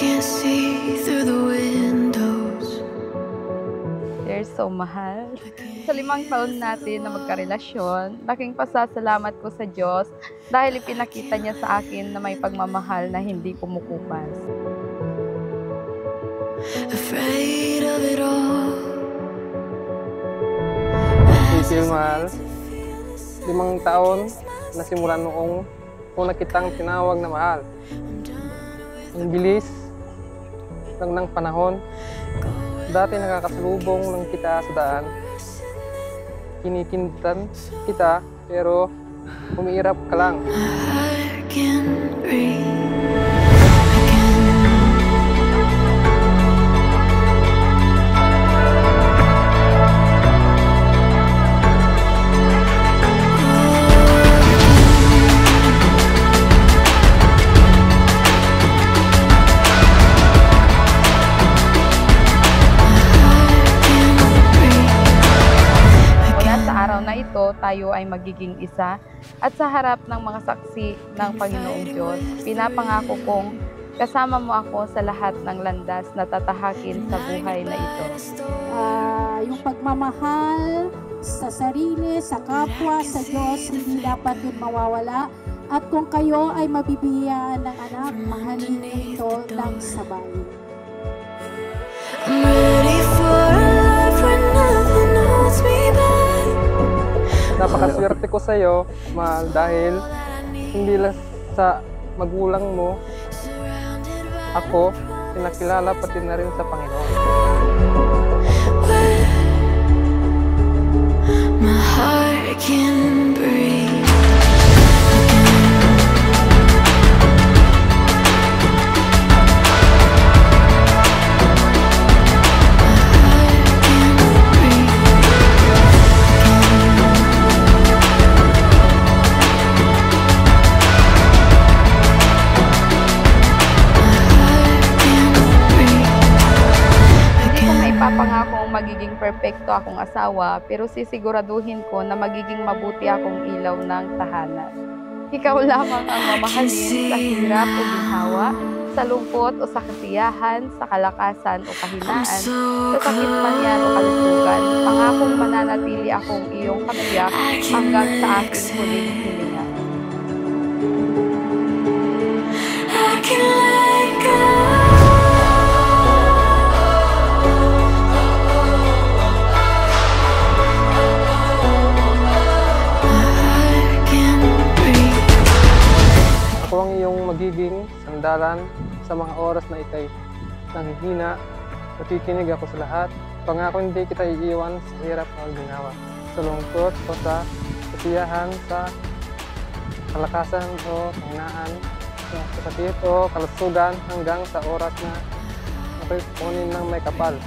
can't see through the windows. They're so mahal. Sa 5 taon natin na magkarelasyon, laking pasasalamat ko sa Diyos dahil ipinakita niya sa akin na may pagmamahal na hindi kumukupas. Afraid of it all. Thank you, mahal. 5 taon na simula noong una kitang tinawag na mahal. Ang bilis lang ng panahon. Dati nakakasalubong lang kita sa daan. Kinikintan kita, pero umiirap ka lang. I can breathe. Na ito, tayo ay magiging isa at sa harap ng mga saksi ng Panginoong Diyos, pinapangako kong kasama mo ako sa lahat ng landas na tatahakin sa buhay na ito. Yung pagmamahal sa sarili, sa kapwa, sa Diyos, hindi dapat yun mawawala. At kung kayo ay mabibigyan ng anak, mahalin ito ng sabay. I'm ready for a life where nothing holds me back. Napakaswerte ko sa iyo, mahal, dahil hindi lang sa magulang mo, ako, pinakilala pati na rin sa Panginoon. My heart can breathe. Papangakong magiging perpekto akong asawa, pero sisiguraduhin ko na magiging mabuti akong ilaw ng tahanan. Ikaw lamang ang mamahalin sa hirap o ginhawa, sa lungkot o sa kasiyahan, sa kalakasan o kahinaan, sa sakit man yan o kalusugan. Pangakong mananatili akong iyong katiyak hanggang sa aking huling hininga. I can let go. Ako ang iyong magiging sandalan sa mga oras na ikay nanghihina. Nakikinig ako sa lahat. Pangako hindi kita iiwan sa hirap o ginawa, sa lungkot o sa kasiyahan, sa kalakasan o kahinaan, sa sakit o kalusugan, hanggang sa oras na ako'y kunin ng may kapal.